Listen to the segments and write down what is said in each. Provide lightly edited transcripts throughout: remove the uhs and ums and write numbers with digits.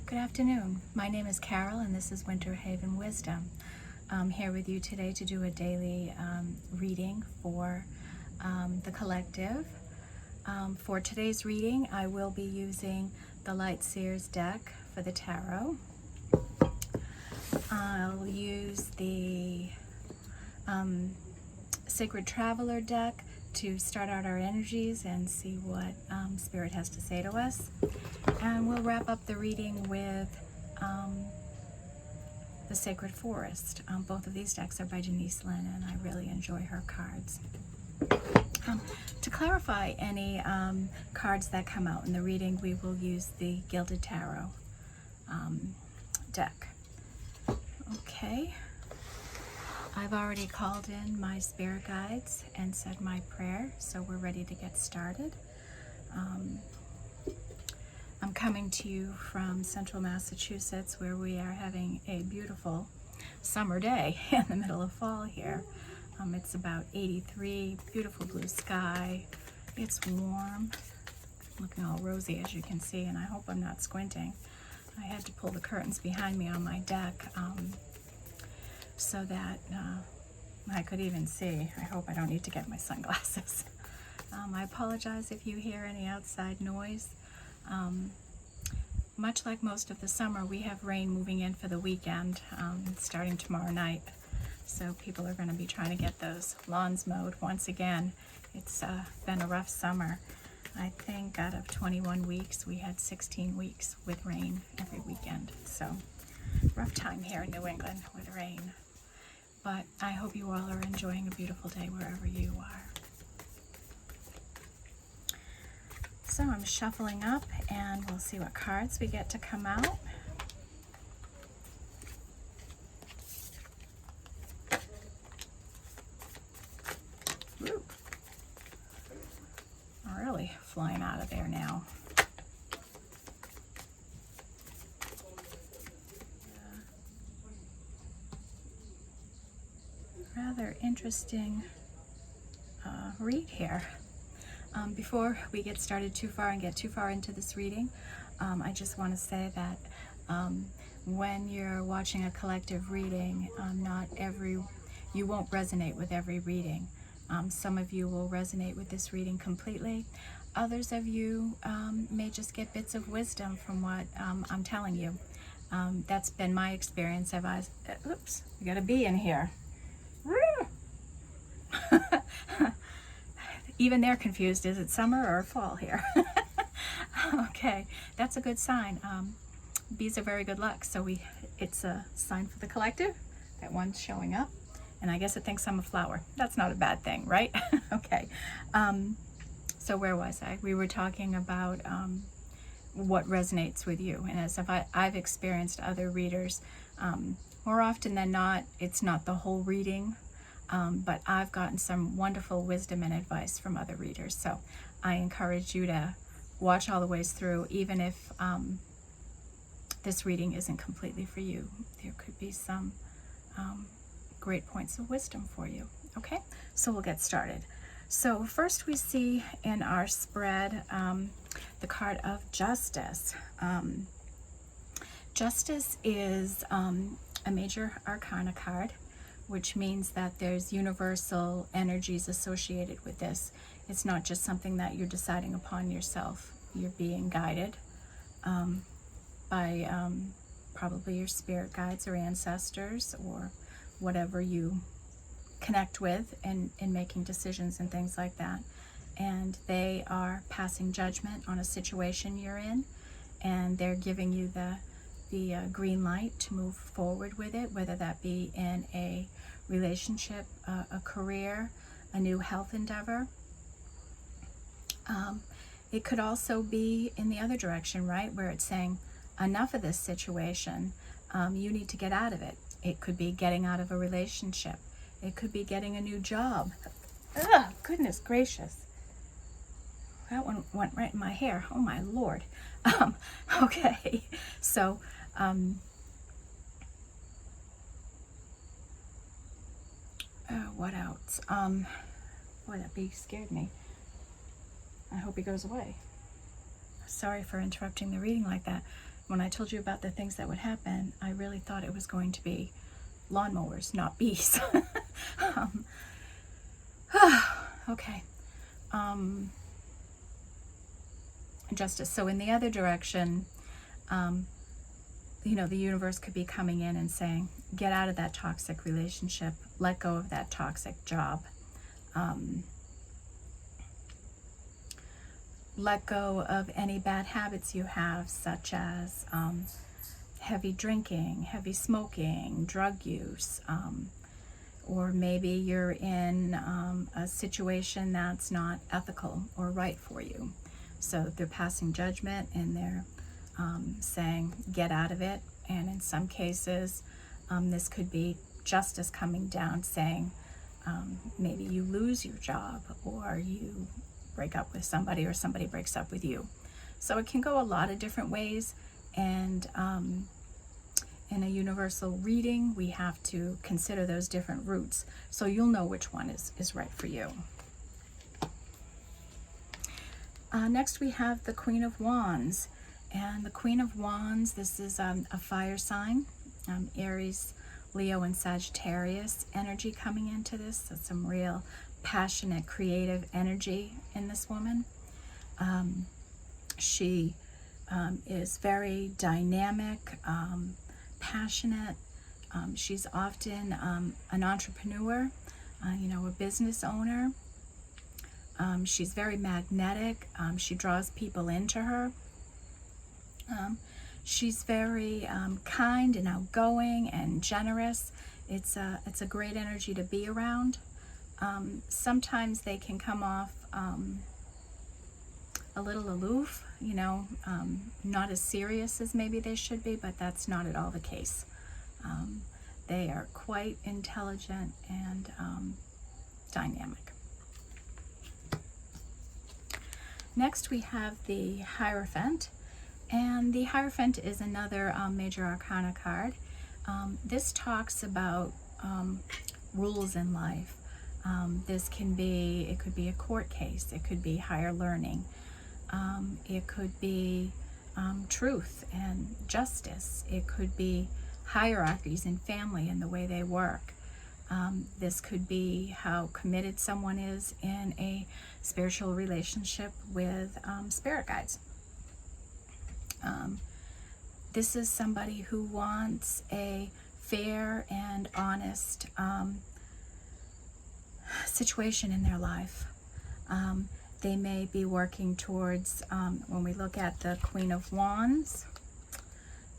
Good afternoon. My name is Carol and this is Winter Haven Wisdom. I'm here with you today to do a daily reading for the collective. For today's reading, I will be using the Light Seers deck for the tarot. I'll use the Sacred Traveler deck to start out our energies and see what Spirit has to say to us. And we'll wrap up the reading with the Sacred Forest. Both of these decks are by Denise Lynn, and I really enjoy her cards. To clarify any cards that come out in the reading, we will use the Gilded Tarot deck. Okay. I've already called in my spirit guides and said my prayer, so we're ready to get started. I'm coming to you from central Massachusetts, where we are having a beautiful summer day in the middle of fall here. It's about 83, beautiful blue sky. It's warm, looking all rosy as you can see, and I hope I'm not squinting. I had to pull the curtains behind me on my deck so that I could even see. I hope I don't need to get my sunglasses. I apologize if you hear any outside noise. Much like most of the summer, we have rain moving in for the weekend, starting tomorrow night. So people are going to be trying to get those lawns mowed once again. It's been a rough summer. I think out of 21 weeks, we had 16 weeks with rain every weekend. So rough time here in New England with rain. But I hope you all are enjoying a beautiful day wherever you are. So I'm shuffling up and we'll see what cards we get to come out. Ooh. I'm really flying out of there now. Rather interesting read here. Before we get started too far and get too far into this reading, I just want to say that when you're watching a collective reading, you won't resonate with every reading. Some of you will resonate with this reading completely. Others of you may just get bits of wisdom from what I'm telling you. That's been my experience. Oops, we got a bee in here. Even they're confused. Is it summer or fall here? Okay, that's a good sign. Bees are very good luck. So it's a sign for the collective that one's showing up. And I guess it thinks I'm a flower. That's not a bad thing, right? Okay. So where was I? We were talking about what resonates with you. And as if I've experienced other readers, more often than not, it's not the whole reading. But I've gotten some wonderful wisdom and advice from other readers. So I encourage you to watch all the ways through, even if this reading isn't completely for you. There could be some great points of wisdom for you. Okay, so we'll get started. So first we see in our spread the card of Justice. Justice is a major arcana card, which means that there's universal energies associated with this. It's not just something that you're deciding upon yourself. You're being guided by probably your spirit guides or ancestors or whatever you connect with in making decisions and things like that. And they are passing judgment on a situation you're in, and they're giving you the green light to move forward with it, whether that be in a relationship, a career, a new health endeavor. It could also be in the other direction, right, where it's saying, enough of this situation, you need to get out of it. It could be getting out of a relationship. It could be getting a new job. Ugh, goodness gracious. That one went right in my hair. Oh my Lord. Okay, so what else? Boy, that bee scared me. I hope he goes away. Sorry for interrupting the reading like that. when I told you about the things that would happen, I really thought it was going to be lawnmowers, not bees. Okay. Justice. So in the other direction, you know, the universe could be coming in and saying, get out of that toxic relationship, let go of that toxic job, let go of any bad habits you have, such as heavy drinking, heavy smoking, drug use, or maybe you're in a situation that's not ethical or right for you. So they're passing judgment and they're saying, get out of it. And in some cases, this could be justice coming down saying, maybe you lose your job, or you break up with somebody, or somebody breaks up with you. So it can go a lot of different ways. And in a universal reading, we have to consider those different routes, so you'll know which one is right for you. Next we have the Queen of Wands. And the Queen of Wands, this is a fire sign, Aries, Leo, and Sagittarius energy coming into this. So some real passionate, creative energy in this woman. She is very dynamic, passionate. She's often an entrepreneur, you know, a business owner. She's very magnetic. She draws people into her. She's very kind and outgoing and generous. It's a great energy to be around. Sometimes they can come off a little aloof, you know, not as serious as maybe they should be, but that's not at all the case. They are quite intelligent and dynamic. Next we have the Hierophant. And the Hierophant is another major arcana card. This talks about rules in life. It could be a court case. It could be higher learning. It could be truth and justice. It could be hierarchies in family and the way they work. This could be how committed someone is in a spiritual relationship with spirit guides. This is somebody who wants a fair and honest situation in their life. They may be working towards, when we look at the Queen of Wands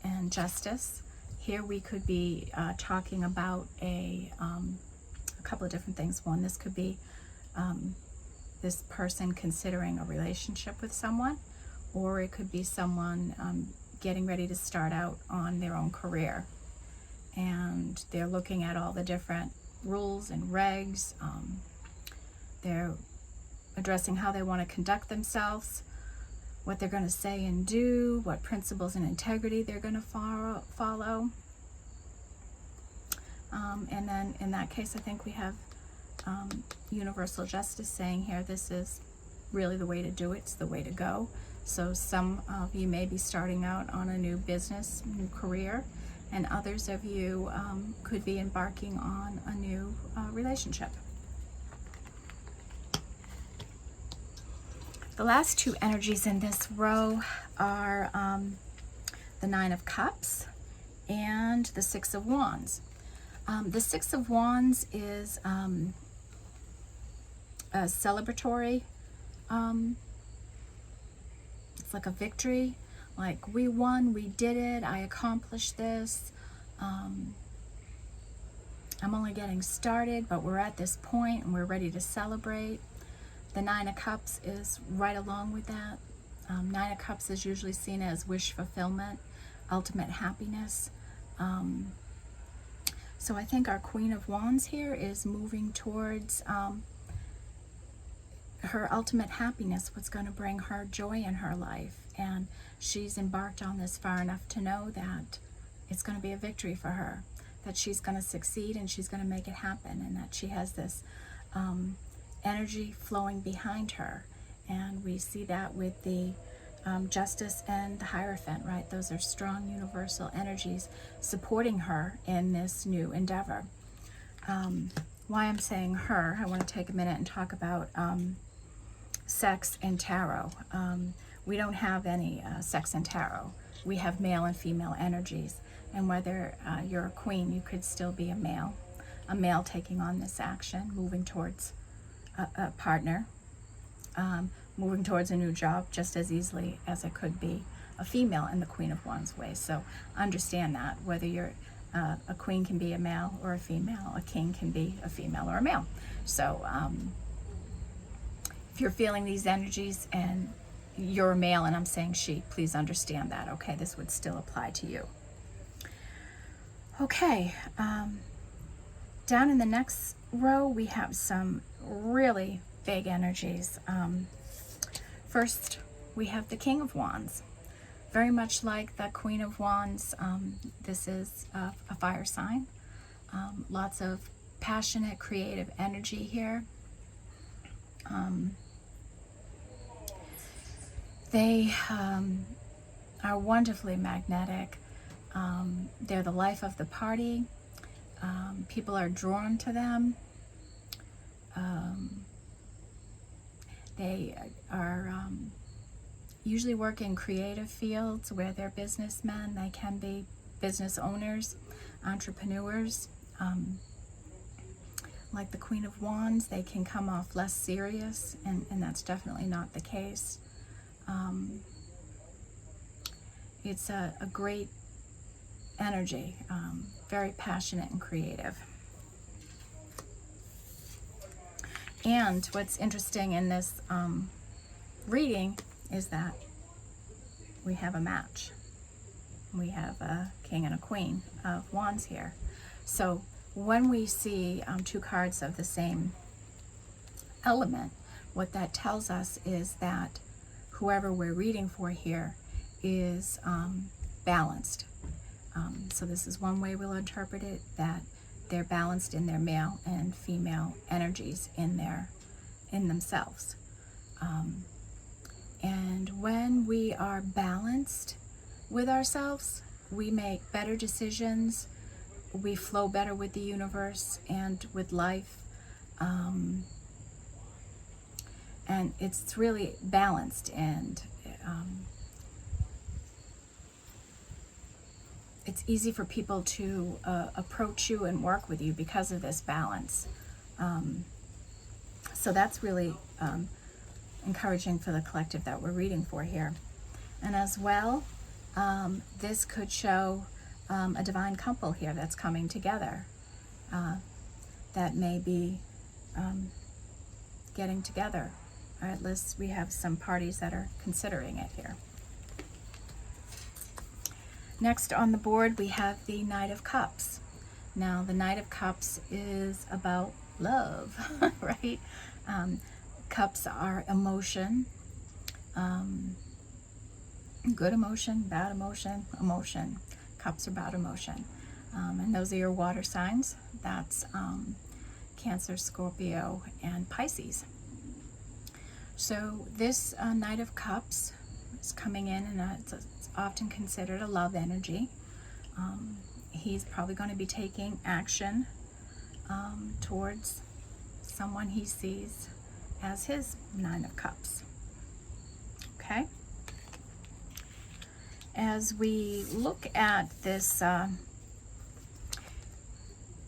and Justice, here we could be talking about a couple of different things. One, this could be this person considering a relationship with someone, or it could be someone getting ready to start out on their own career. And they're looking at all the different rules and regs. They're addressing how they want to conduct themselves, what they're going to say and do, what principles and integrity they're going to follow. And then in that case, I think we have universal justice saying here, this is really the way to do it. It's the way to go. So some of you may be starting out on a new business, new career, and others of you could be embarking on a new relationship. The last two energies in this row are the Nine of Cups and the Six of Wands. The Six of Wands is a celebratory, it's like a victory, like we won, we did it, I accomplished this, I'm only getting started, but we're at this point and we're ready to celebrate. The Nine of Cups is right along with that. Nine of Cups is usually seen as wish fulfillment, ultimate happiness. So I think our Queen of Wands here is moving towards her ultimate happiness, what's going to bring her joy in her life. And she's embarked on this far enough to know that it's going to be a victory for her, that she's going to succeed and she's going to make it happen, and that she has this energy flowing behind her. And we see that with the Justice and the Hierophant, right? Those are strong universal energies supporting her in this new endeavor. Why I'm saying her, I want to take a minute and talk about sex and tarot. We don't have any sex and tarot. We have male and female energies. And whether you're a queen, you could still be a male taking on this action, moving towards a partner, moving towards a new job just as easily as it could be a female in the Queen of Wands way. So understand that, whether you're a queen can be a male or a female, a king can be a female or a male. So if you're feeling these energies and you're a male and I'm saying she, please understand that, okay? This would still apply to you. Okay, down in the next row, we have some really big energies. First, we have the King of Wands. Very much like the Queen of Wands, this is a fire sign. Lots of passionate, creative energy here. They are wonderfully magnetic. They're the life of the party. People are drawn to them. They are usually work in creative fields where they're businessmen. They can be business owners, entrepreneurs. Like the Queen of Wands, they can come off less serious, and that's definitely not the case. It's a great energy, very passionate and creative. And what's interesting in this reading is that we have a match. We have a king and a queen of wands here. So when we see two cards of the same element, what that tells us is that whoever we're reading for here is balanced. So this is one way we'll interpret it, that they're balanced in their male and female energies in themselves. And when we are balanced with ourselves, we make better decisions, we flow better with the universe and with life, and it's really balanced, and it's easy for people to approach you and work with you because of this balance. So that's really encouraging for the collective that we're reading for here. And as well, this could show a divine couple here that's coming together, that may be getting together, or at least we have some parties that are considering it here. Next on the board, we have the Knight of Cups. Now, the Knight of Cups is about love, right? Cups are emotion, good emotion, bad emotion, emotion. Cups are about emotion. And those are your water signs. That's Cancer, Scorpio, and Pisces. So this Knight of Cups is coming in, and it's often considered a love energy. He's probably going to be taking action towards someone he sees as his Nine of Cups. Okay? As we look at this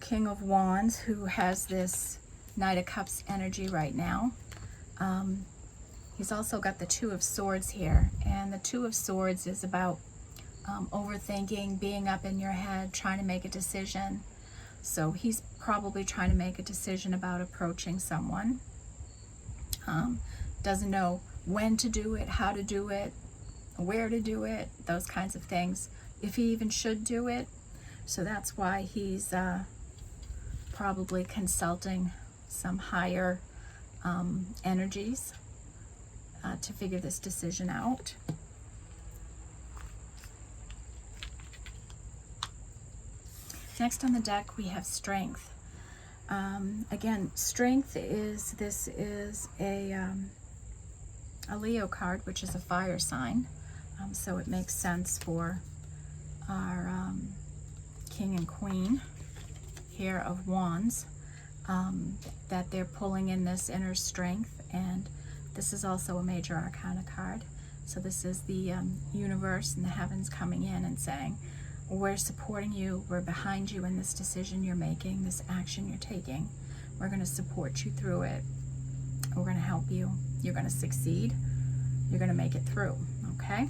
King of Wands, who has this Knight of Cups energy right now, he's also got the Two of Swords here, and the Two of Swords is about overthinking, being up in your head, trying to make a decision. So he's probably trying to make a decision about approaching someone. Doesn't know when to do it, how to do it, where to do it, those kinds of things, if he even should do it. So that's why he's probably consulting some higher energies to figure this decision out. Next on the deck, we have Strength. Again, Strength is a a Leo card, which is a fire sign. So it makes sense for our King and Queen here of Wands, that they're pulling in this inner strength. And this is also a major arcana card. So this is the universe and the heavens coming in and saying, we're supporting you, we're behind you in this decision you're making, this action you're taking. We're going to support you through it. We're going to help you. You're going to succeed. You're going to make it through, okay?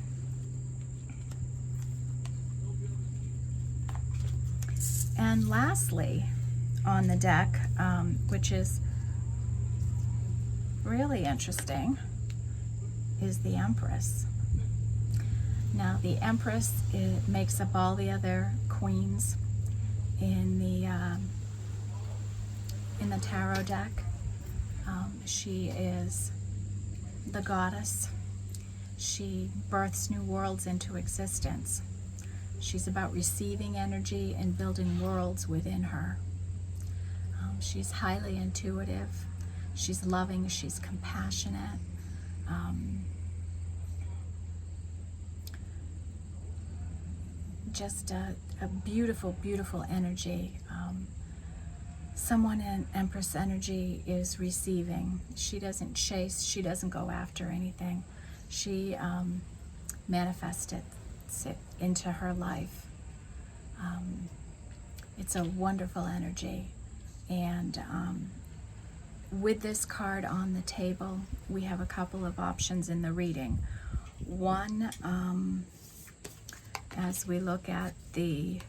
And lastly, on the deck, which is really interesting, is the Empress. Now, the Empress, it makes up all the other queens in the tarot deck. She is the goddess. She births new worlds into existence. She's about receiving energy and building worlds within her. She's highly intuitive. She's loving. She's compassionate. Just a beautiful, beautiful energy. Someone in Empress energy is receiving. She doesn't chase. She doesn't go after anything. She manifests it into her life. It's a wonderful energy. And with this card on the table, we have a couple of options in the reading. One, as we look at the,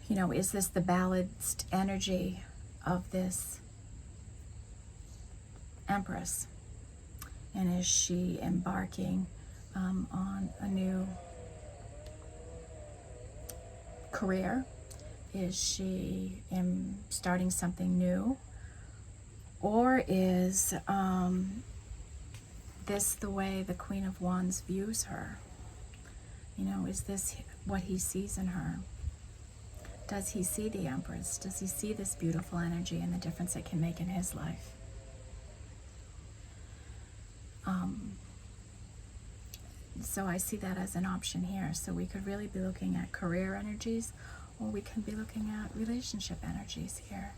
is this the balanced energy of this Empress? And is she embarking on a new career? Is she starting something new? Or is this the way the Queen of Wands views her? Is this what he sees in her? Does he see the Empress? Does he see this beautiful energy and the difference it can make in his life? So I see that as an option here. So we could really be looking at career energies, or we can be looking at relationship energies here.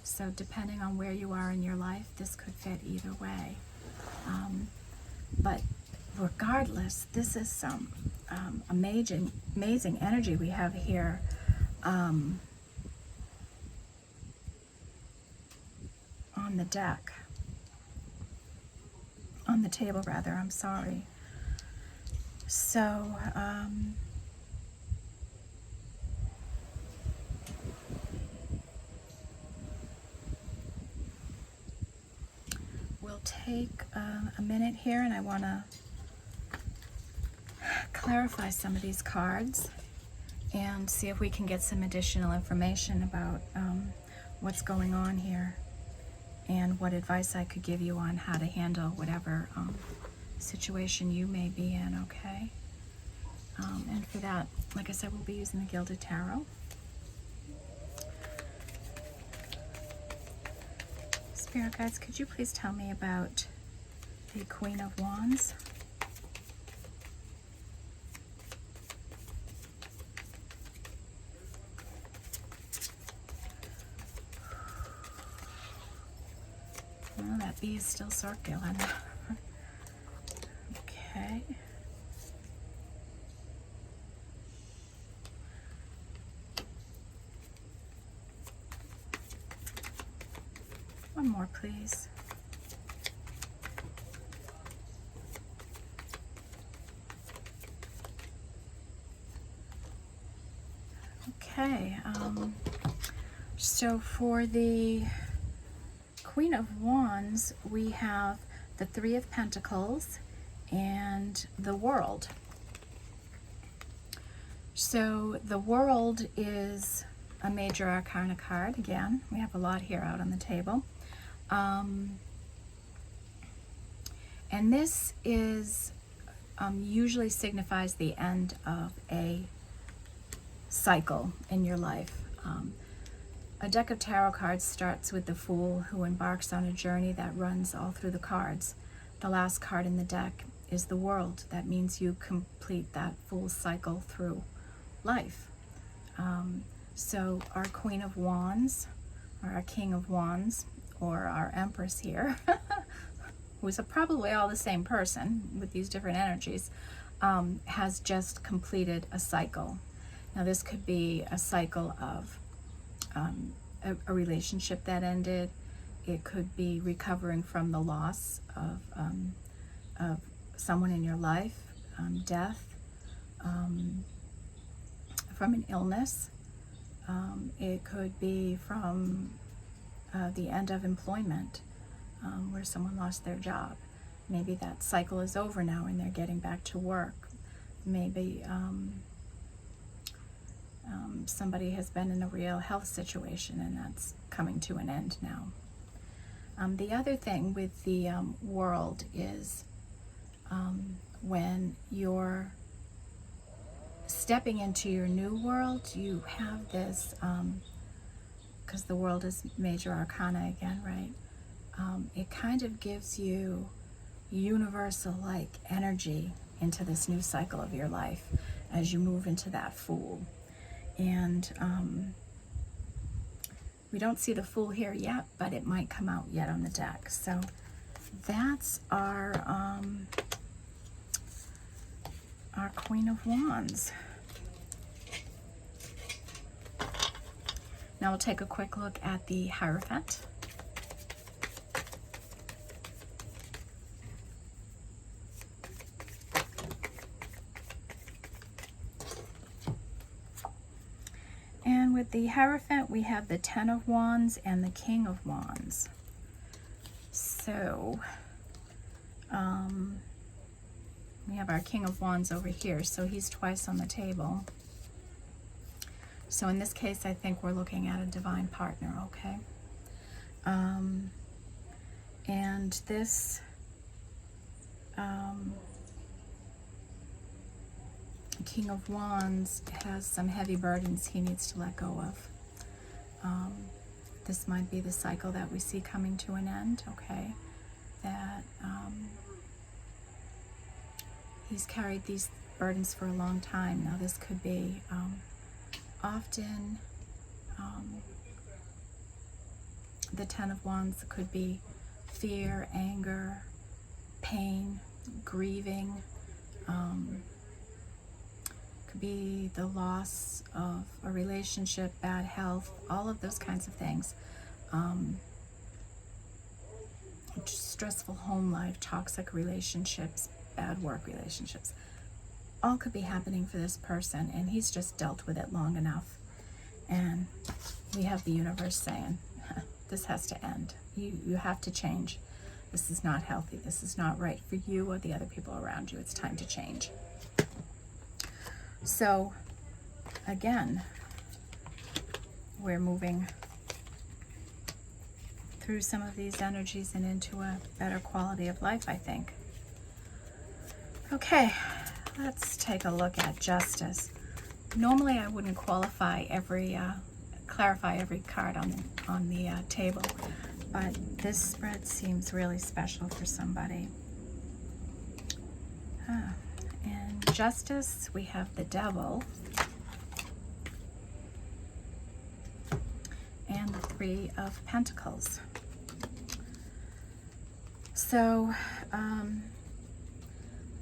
So depending on where you are in your life, this could fit either way. But regardless, this is some amazing energy we have here. On the deck. On the table, rather, I'm sorry. So, we'll take a minute here, and I want to clarify some of these cards and see if we can get some additional information about what's going on here and what advice I could give you on how to handle whatever situation you may be in, okay? And for that, like I said, we'll be using the Gilded Tarot. Spirit guides, could you please tell me about the Queen of Wands? Well, that bee is still circling. Okay. One more, please. Okay. So for the Queen of Wands, we have the Three of Pentacles and the World. So the World is a major arcana card. Again, we have a lot here out on the table. And this is usually signifies the end of a cycle in your life. A deck of tarot cards starts with the Fool, who embarks on a journey that runs all through the cards. the last card in the deck is the World. That means you complete that full cycle through life. So our Queen of Wands, or our King of Wands, or our Empress here, who's probably all the same person with these different energies, has just completed a cycle. Now this could be a cycle of a relationship that ended. It could be recovering from the loss of someone in your life, death, from an illness. It could be from the end of employment, where someone lost their job. Maybe that cycle is over now and they're getting back to work. Maybe somebody has been in a real health situation and that's coming to an end now. The other thing with the World is when you're stepping into your new world, you have this, because the World is major arcana again, right? It kind of gives you universal-like energy into this new cycle of your life as you move into that Fool. And we don't see the Fool here yet, but it might come out yet on the deck. So that's our Queen of Wands. Now we'll take a quick look at the Hierophant. And with the Hierophant, we have the Ten of Wands and the King of Wands. So, we have our King of Wands over here, so he's twice on the table. So in this case, I think we're looking at a divine partner, okay? And this King of Wands has some heavy burdens he needs to let go of. This might be the cycle that we see coming to an end, okay? That he's carried these burdens for a long time. Now this could be often the Ten of Wands could be fear, anger, pain, grieving, could be the loss of a relationship, bad health, all of those kinds of things. Stressful home life, toxic relationships, bad work relationships. All could be happening for this person, and he's just dealt with it long enough. And we have the universe saying, this has to end. You have to change. This is not healthy. This is not right for you or the other people around you. It's time to change. So, again, we're moving through some of these energies and into a better quality of life, I think. Okay, let's take a look at Justice. Normally I wouldn't clarify every card on the table, but this spread seems really special for somebody. In Justice, we have the Devil and the Three of Pentacles. So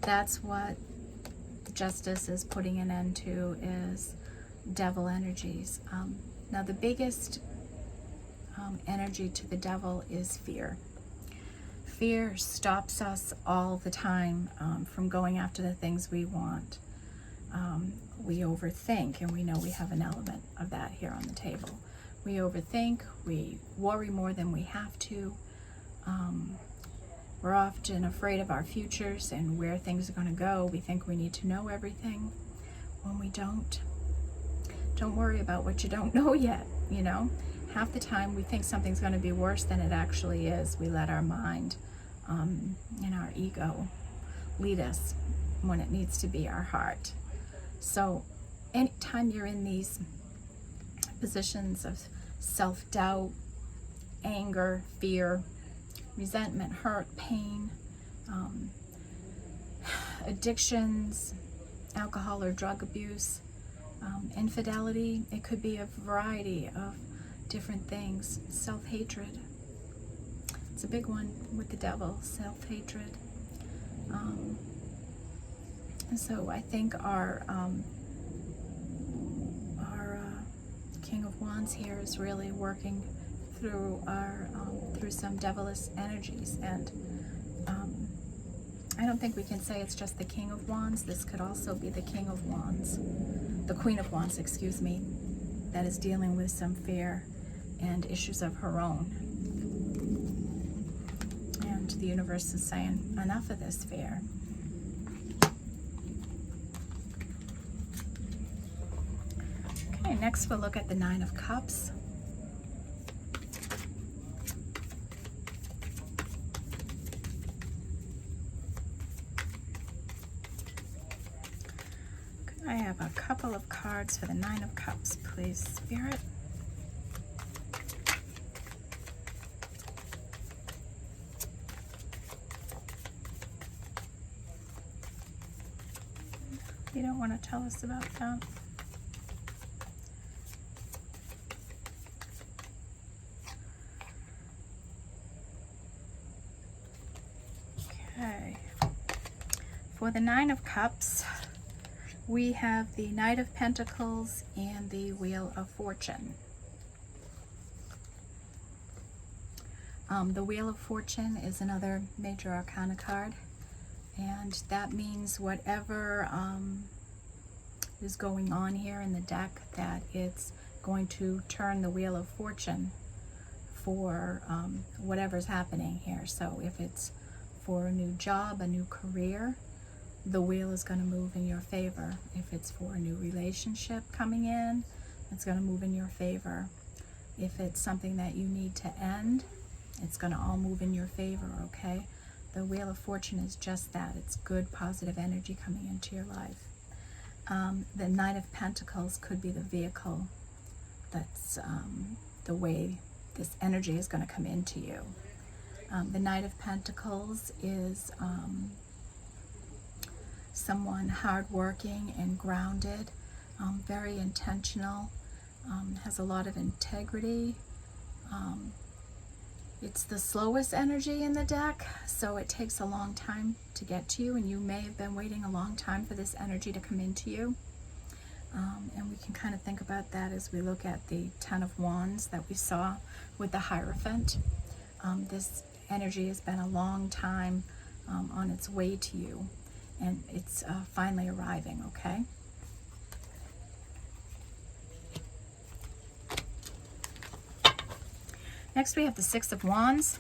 that's what Justice is putting an end to, is devil energies. Now the biggest energy to the devil is fear. Fear stops us all the time from going after the things we want. We overthink, and we know we have an element of that here on the table. We overthink, we worry more than we have to. We're often afraid of our futures and where things are going to go. We think we need to know everything when we don't. Don't worry about what you don't know yet, you know. Half the time we think something's going to be worse than it actually is. We let our mind and our ego lead us when it needs to be our heart. So anytime you're in these positions of self-doubt, anger, fear, resentment, hurt, pain, addictions, alcohol or drug abuse, infidelity. It could be a variety of different things. Self-hatred. It's a big one with the devil, self-hatred. So I think our King of Wands here is really working through our through some devilish energies, and I don't think we can say it's just the King of Wands. This could also be the King of Wands, the Queen of Wands, excuse me, that is dealing with some fear and issues of her own. And the universe is saying, enough of this fear. Okay, next we'll look at the Nine of Cups. I have a couple of cards for the Nine of Cups, please, Spirit. You don't want to tell us about that? Okay. For the Nine of Cups, we have the Knight of Pentacles and the Wheel of Fortune. The Wheel of Fortune is another major arcana card, and that means whatever is going on here in the deck, that it's going to turn the Wheel of Fortune for whatever's happening here. So if it's for a new job, a new career, the wheel is going to move in your favor. If it's for a new relationship coming in, it's going to move in your favor. If it's something that you need to end, it's going to all move in your favor, okay? The Wheel of Fortune is just that. It's good, positive energy coming into your life. The Knight of Pentacles could be the vehicle that's the way this energy is going to come into you. The Knight of Pentacles is someone hardworking and grounded, very intentional, has a lot of integrity. It's the slowest energy in the deck, so it takes a long time to get to you, and you may have been waiting a long time for this energy to come into you. And we can kind of think about that as we look at the Ten of Wands that we saw with the Hierophant. This energy has been a long time on its way to you, and it's finally arriving, okay? Next we have the Six of Wands.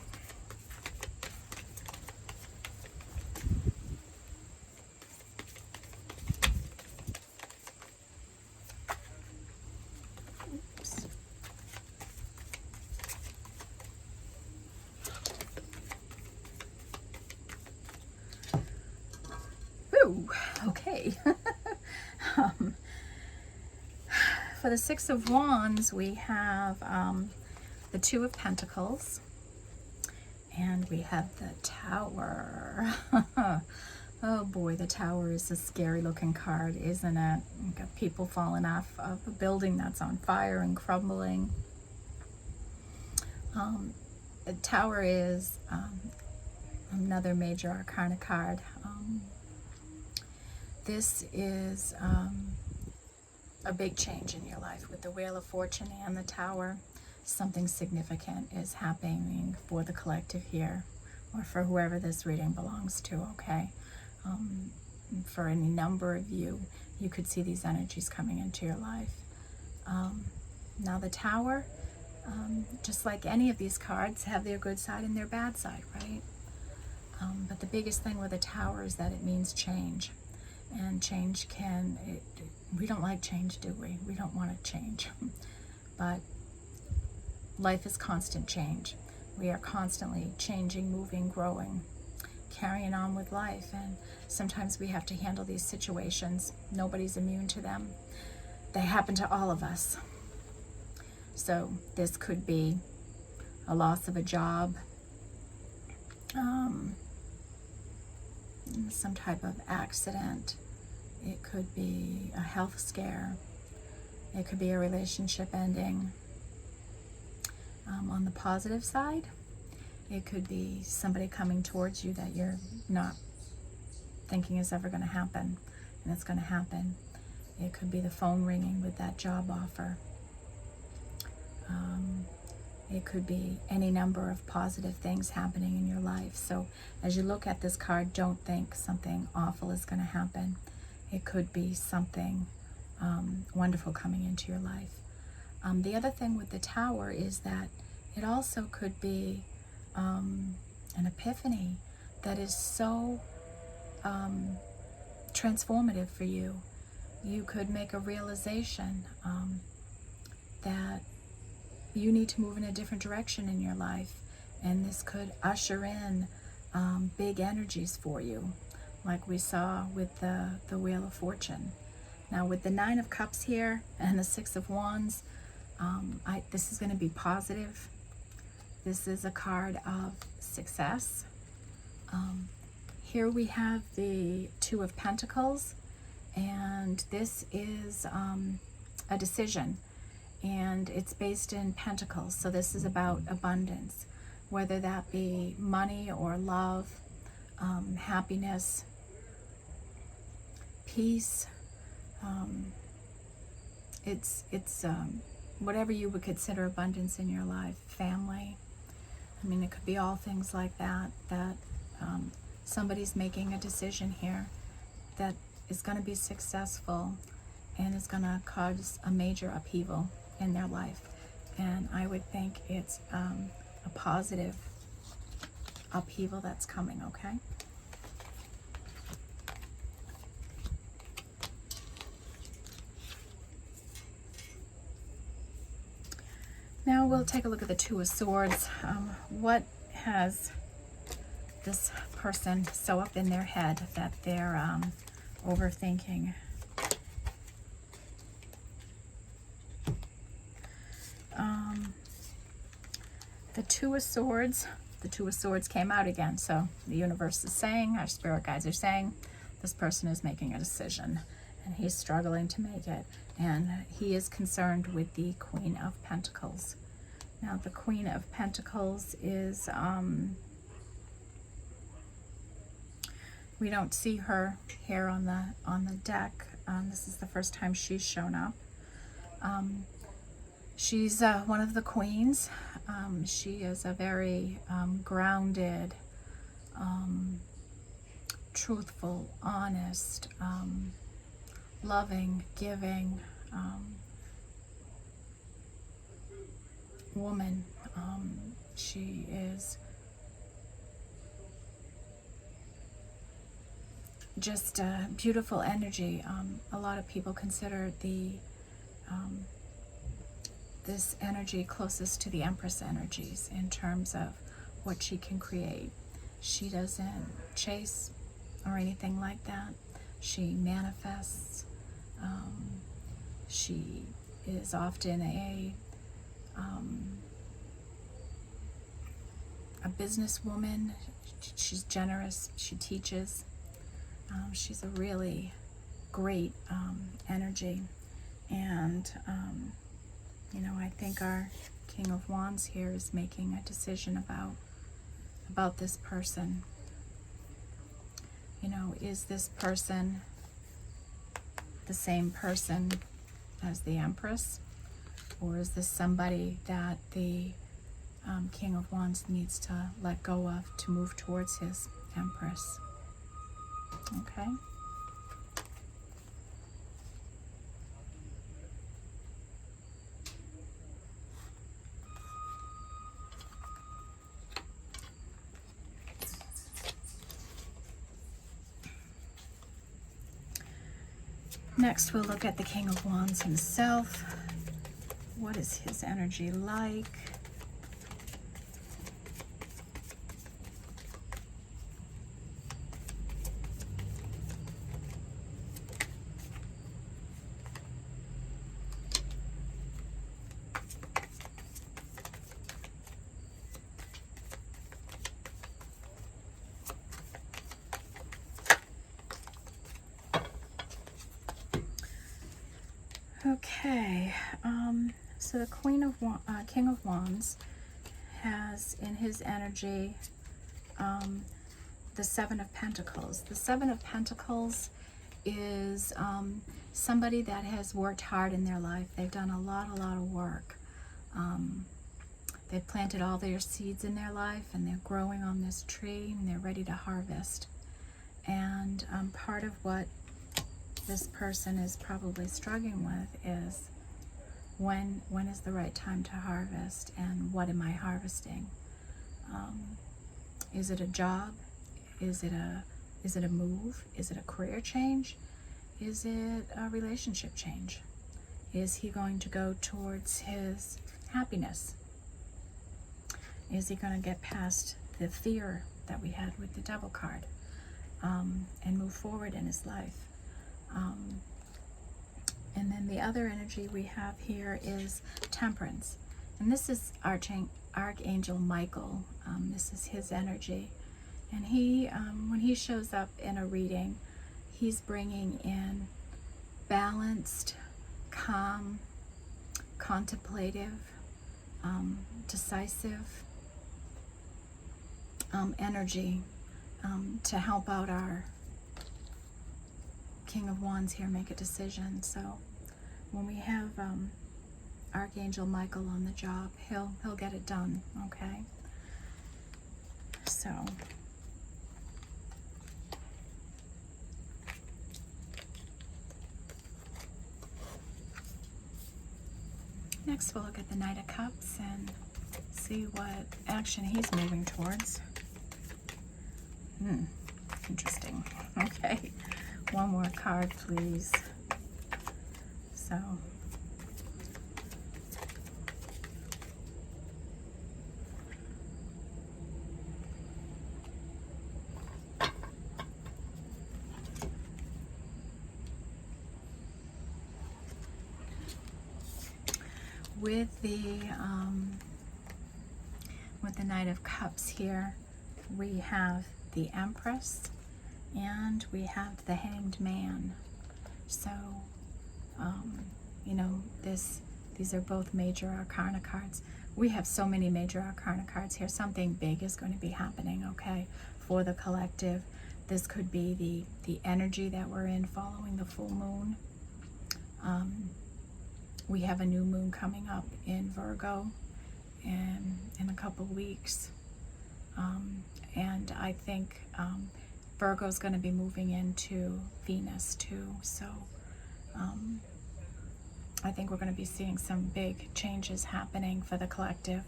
Oops. Ooh, okay. For the Six of Wands, we have the Two of Pentacles, and we have the Tower. Oh boy, the Tower is a scary looking card, isn't it? You've got people falling off of a building that's on fire and crumbling. The Tower is another major arcana card. This is a big change in your life with the Wheel of Fortune and the Tower. Something significant is happening for the collective here, or for whoever this reading belongs to, okay? For any number of you, you could see these energies coming into your life. Now the Tower, just like any of these cards, have their good side and their bad side, right? But the biggest thing with the Tower is that it means change. And change we don't like change, do we? We don't want to change. But life is constant change. We are constantly changing, moving, growing, carrying on with life. And sometimes we have to handle these situations. Nobody's immune to them. They happen to all of us. So this could be a loss of a job, some type of accident. It could be a health scare. It could be a relationship ending. On the positive side, it could be somebody coming towards you that you're not thinking is ever going to happen, and it's going to happen. It could be the phone ringing with that job offer. It could be any number of positive things happening in your life. So as you look at this card, don't think something awful is going to happen. It could be something wonderful coming into your life. The other thing with the Tower is that it also could be an epiphany that is so transformative for you. You could make a realization that you need to move in a different direction in your life, and this could usher in big energies for you, like we saw with the Wheel of Fortune. Now with the Nine of Cups here and the Six of Wands, this is going to be positive. This is a card of success. Here we have the Two of Pentacles, and this is a decision, and it's based in Pentacles. So this is about abundance, whether that be money or love, happiness, peace. It's whatever you would consider abundance in your life, family. I mean, it could be all things like that, somebody's making a decision here that is going to be successful and is going to cause a major upheaval in their life. And I would think it's a positive upheaval that's coming, okay? Now we'll take a look at the Two of Swords. What has this person so up in their head that they're overthinking? The Two of Swords. The Two of Swords came out again. So the universe is saying, our spirit guides are saying, this person is making a decision and he's struggling to make it. And he is concerned with the Queen of Pentacles. Now the Queen of Pentacles is, we don't see her here on the deck. This is the first time she's shown up. She's one of the queens. She is a very grounded, truthful, honest, loving, giving woman. She is just a beautiful energy. A lot of people consider this energy closest to the Empress energies in terms of what she can create. She doesn't chase or anything like that. She manifests. She is often a businesswoman. She's generous. She teaches. She's a really great energy. And you know, I think our King of Wands here is making a decision about this person. You know, is this person the same person as the Empress? Or is this somebody that the King of Wands needs to let go of to move towards his Empress? Okay. Next, we'll look at the King of Wands himself. What is his energy like? Okay, so the King of Wands has in his energy the Seven of Pentacles. The Seven of Pentacles is somebody that has worked hard in their life. They've done a lot of work. They've planted all their seeds in their life, and they're growing on this tree, and they're ready to harvest. And part of what this person is probably struggling with is when is the right time to harvest, and what am I harvesting? Is it a job? Is it a move? Is it a career change? Is it a relationship change? Is he going to go towards his happiness? Is he going to get past the fear that we had with the Devil card and move forward in his life? And then the other energy we have here is Temperance. And this is Archangel Michael. This is his energy. And he, when he shows up in a reading, he's bringing in balanced, calm, contemplative, decisive energy to help out our King of Wands here make a decision. So when we have Archangel Michael on the job, he'll get it done, okay? So next we'll look at the Knight of Cups and see what action he's moving towards. Interesting. Okay. One more card, please. So, with the Knight of Cups here, we have the Empress and we have the Hanged Man. So, you know, these are both major arcana cards. We have so many major arcana cards here. Something big is going to be happening, okay, for the collective. This could be the energy that we're in following the full moon. We have a new moon coming up in Virgo in a couple weeks. And I think Virgo's going to be moving into Venus too. So I think we're going to be seeing some big changes happening for the collective.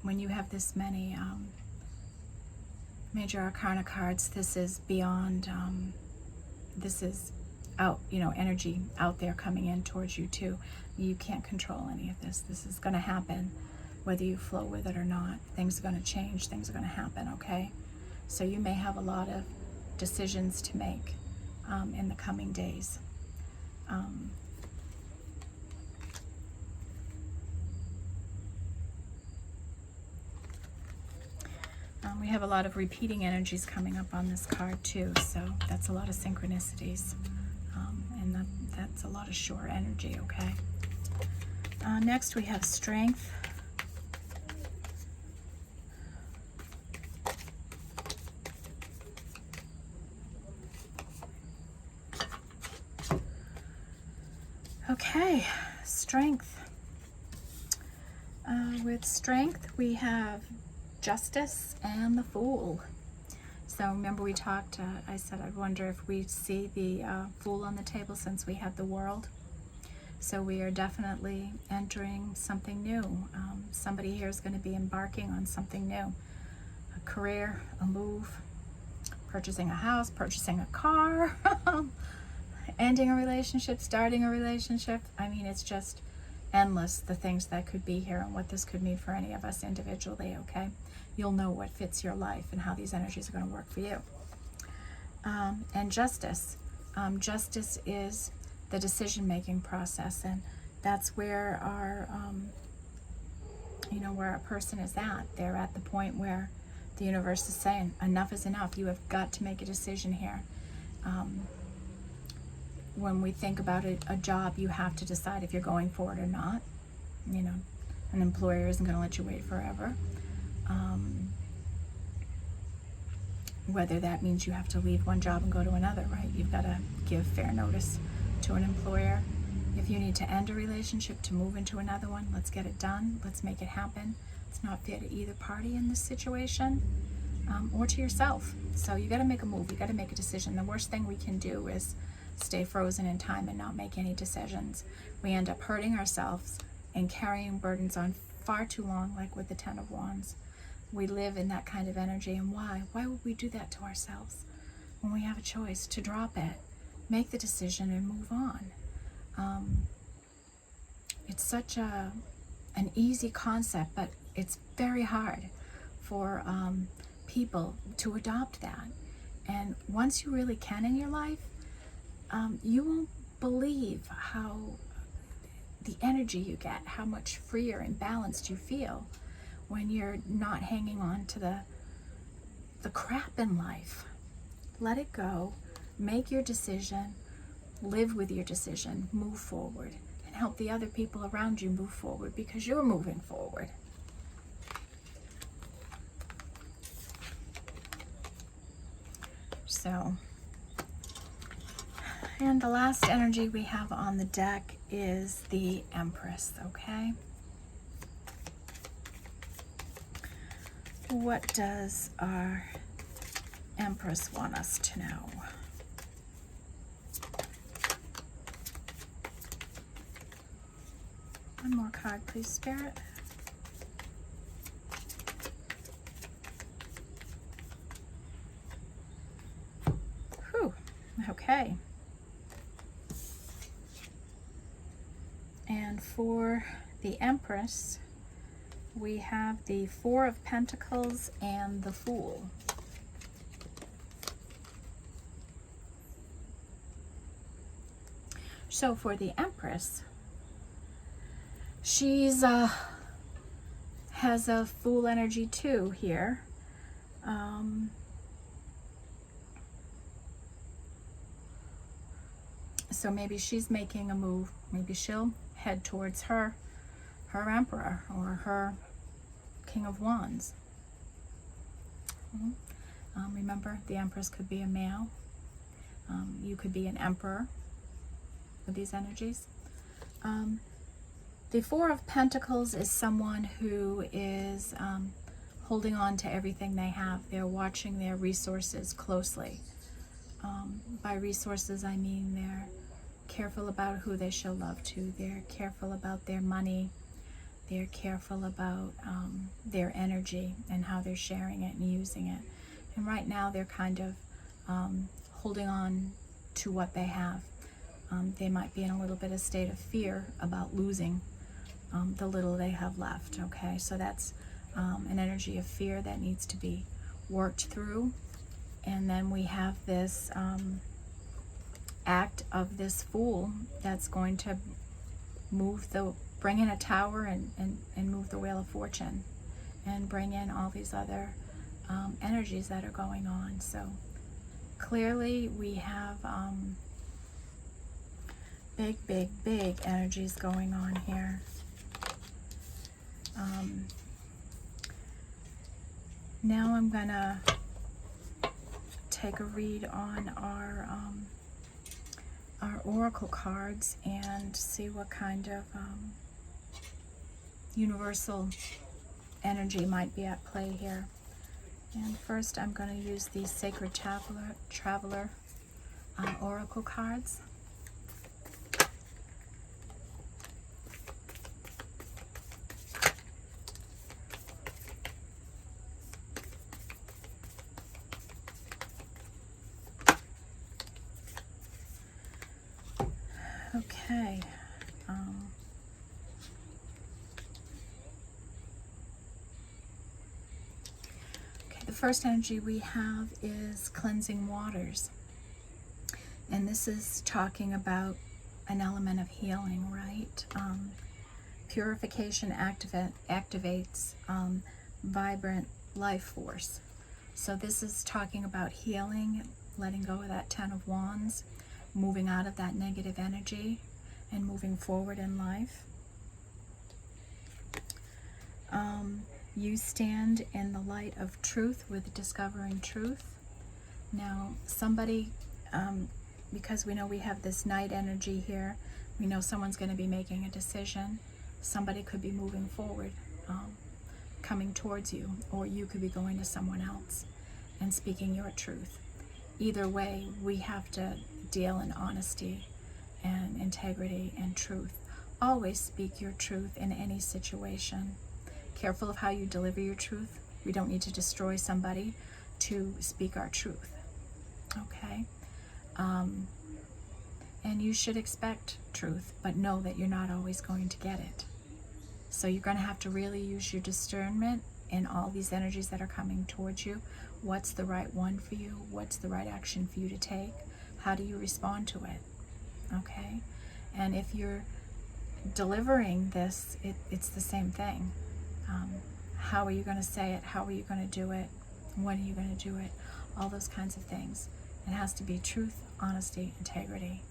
When you have this many major arcana cards, this is beyond, this is out, you know, energy out there coming in towards you too. You can't control any of this. This is going to happen whether you flow with it or not. Things are going to change, things are going to happen, okay? So you may have a lot of decisions to make in the coming days. We have a lot of repeating energies coming up on this card too, so that's a lot of synchronicities, and that's a lot of sure energy, okay? Next we have Strength. Okay, Strength. With Strength we have Justice and the Fool. So remember we talked, I said I wonder if we see the Fool on the table since we had the World. So we are definitely entering something new. Somebody here is going to be embarking on something new. A career, a move, purchasing a house, purchasing a car, ending a relationship, starting a relationship. I mean, it's just endless, the things that could be here and what this could mean for any of us individually, okay? You'll know what fits your life and how these energies are going to work for you. And Justice. Justice is the decision-making process, and that's where our, you know, where a person is at. They're at the point where The universe is saying, enough is enough. You have got to make a decision here. When we think about a job, you have to decide if you're going for it or not. You know, an employer isn't going to let you wait forever. Whether that means you have to leave one job and go to another, right? You've got to give fair notice to an employer. If you need to end a relationship to move into another one, let's get it done. Let's make it happen. It's not fair to either party in this situation, or to yourself. So you got to make a move. You got to make a decision. The worst thing we can do is stay frozen in time and not make any decisions. We end up hurting ourselves and carrying burdens on far too long, like with the Ten of Wands. We live in that kind of energy. And why? Why would we do that to ourselves when we have a choice to drop it, make the decision, and move on? It's such an easy concept, but it's very hard for people to adopt that. And once you really can in your life, you won't believe how the energy you get, how much freer and balanced you feel when you're not hanging on to the crap in life. Let it go, make your decision, live with your decision, move forward, and help the other people around you move forward, because you're moving forward. So, and the last energy we have on the deck is the Empress, okay? What does our Empress want us to know? One more card, please, Spirit. Whew, okay. And for the Empress, we have the Four of Pentacles and the Fool. So for the Empress, she's has a Fool energy too here. So maybe she's making a move. Maybe she'll head towards her Emperor or her King of Wands. Remember, the Empress could be a male. You could be an Emperor with these energies. The Four of Pentacles is someone who is holding on to everything they have. They're watching their resources closely. By resources, I mean they're careful about who they show love to. They're careful about their money. They're careful about their energy and how they're sharing it and using it. And right now they're kind of holding on to what they have. They might be in a little bit of state of fear about losing the little they have left, okay? So that's an energy of fear that needs to be worked through. And then we have this act of this Fool that's going to bring in a Tower and move the Wheel of Fortune and bring in all these other energies that are going on. So clearly we have big energies going on here. Now I'm gonna take a read on our oracle cards and see what kind of universal energy might be at play here. And first I'm going to use the Sacred Traveler oracle cards. Okay. The first energy we have is cleansing waters. And this is talking about an element of healing, right? Purification activates vibrant life force. So this is talking about healing, letting go of that Ten of Wands, moving out of that negative energy, and moving forward in life. You stand in the light of truth with discovering truth. Now, somebody, because we know we have this night energy here, we know someone's going to be making a decision. Somebody could be moving forward, coming towards you, or you could be going to someone else and speaking your truth. Either way, we have to deal in honesty and integrity and truth. Always speak your truth in any situation. Careful of how you deliver your truth. We don't need to destroy somebody to speak our truth. Okay? And you should expect truth, but know that you're not always going to get it. So you're going to have to really use your discernment in all these energies that are coming towards you. What's the right one for you? What's the right action for you to take? How do you respond to it? Okay? And if you're delivering this, it's the same thing. How are you going to say it? How are you going to do it? When are you going to do it? All those kinds of things. It has to be truth, honesty, integrity,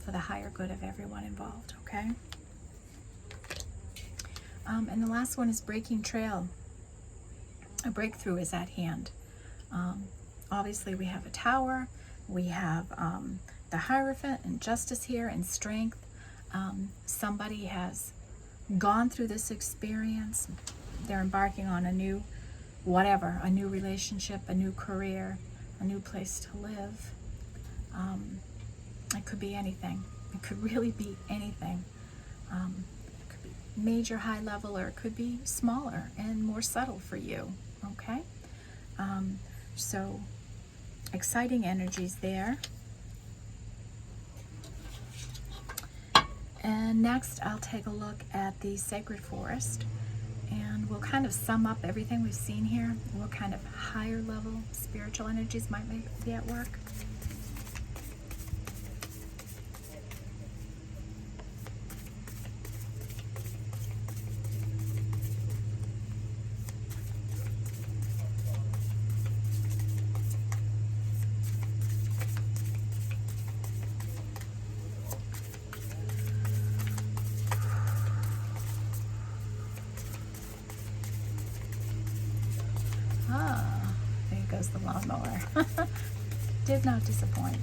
for the higher good of everyone involved, okay? And the last one is breaking trail. A breakthrough is at hand. Obviously, we have a tower. We have the Hierophant and justice here and strength. Somebody has gone through this experience. They're embarking on a new whatever, a new relationship, a new career, a new place to live. It could be anything. It could really be anything. It could be major, high level, or it could be smaller and more subtle for you. Okay? So exciting energies there. And next I'll take a look at the sacred forest, and we'll kind of sum up everything we've seen here. What kind of higher level spiritual energies might be at work. There goes the lawnmower. Did not disappoint.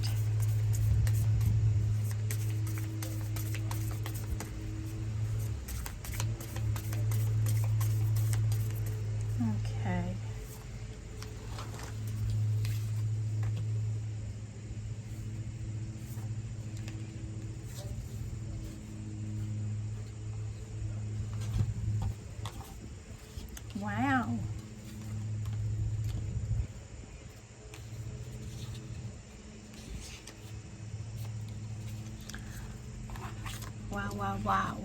Okay. Wow. Wow, wow, wow.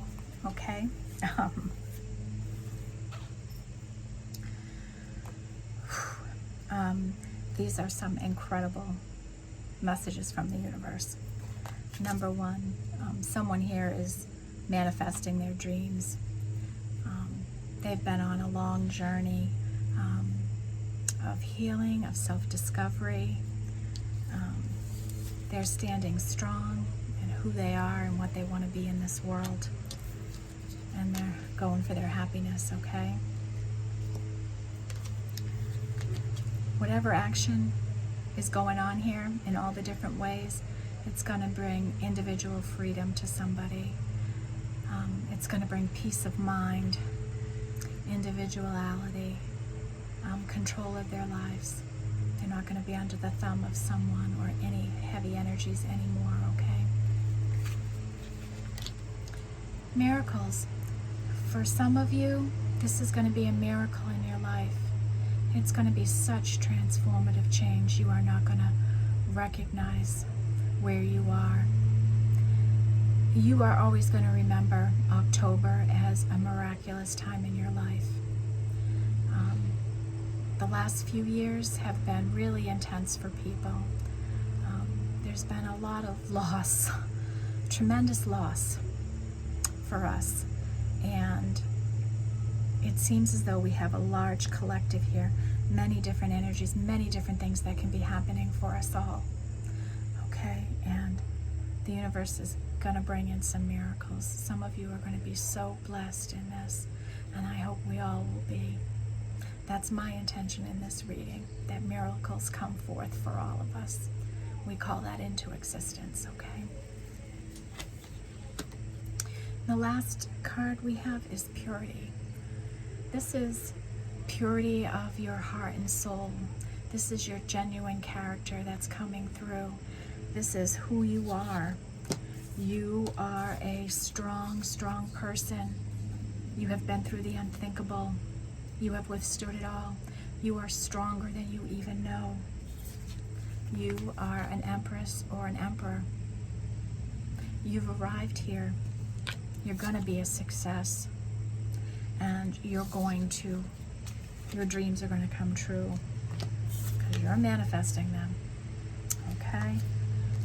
Okay. These are some incredible messages from the universe. Number one, someone here is manifesting their dreams. They've been on a long journey of healing, of self-discovery. They're standing strong in who they are and what they want to be in this world. And they're going for their happiness, okay? Whatever action is going on here in all the different ways, it's going to bring individual freedom to somebody. It's going to bring peace of mind, individuality, control of their lives. They're not going to be under the thumb of someone or any heavy energies anymore, okay? Miracles. For some of you, this is going to be a miracle in your life. It's going to be such transformative change. You are not going to recognize where you are. You are always going to remember October as a miraculous time in your life. The last few years have been really intense for people. There's been a lot of loss, tremendous loss for us. And it seems as though we have a large collective here many different energies, many different things that can be happening for us all. Okay, and the universe is going to bring in some miracles. Some of you are going to be so blessed in this, and I hope we all will be. That's my intention in this reading, that miracles come forth for all of us. We call that into existence, okay? The last card we have is purity. This is purity of your heart and soul. This is your genuine character that's coming through. This is who you are. You are a strong, strong person. You have been through the unthinkable. You have withstood it all. You are stronger than you even know. You are an empress or an emperor. You've arrived here. You're going to be a success. And your dreams are going to come true. Because you're manifesting them. Okay?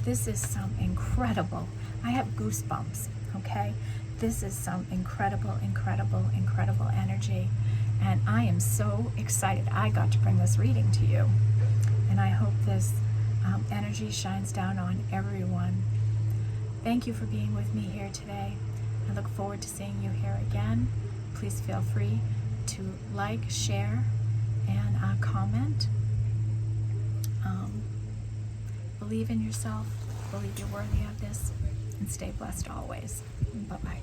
This is some incredible, I have goosebumps, okay? This is some incredible, incredible, incredible energy. And I am so excited I got to bring this reading to you. And I hope this energy shines down on everyone. Thank you for being with me here today. I look forward to seeing you here again. Please feel free to like, share, and comment. Believe in yourself, believe you're worthy of this, and stay blessed always. Bye-bye.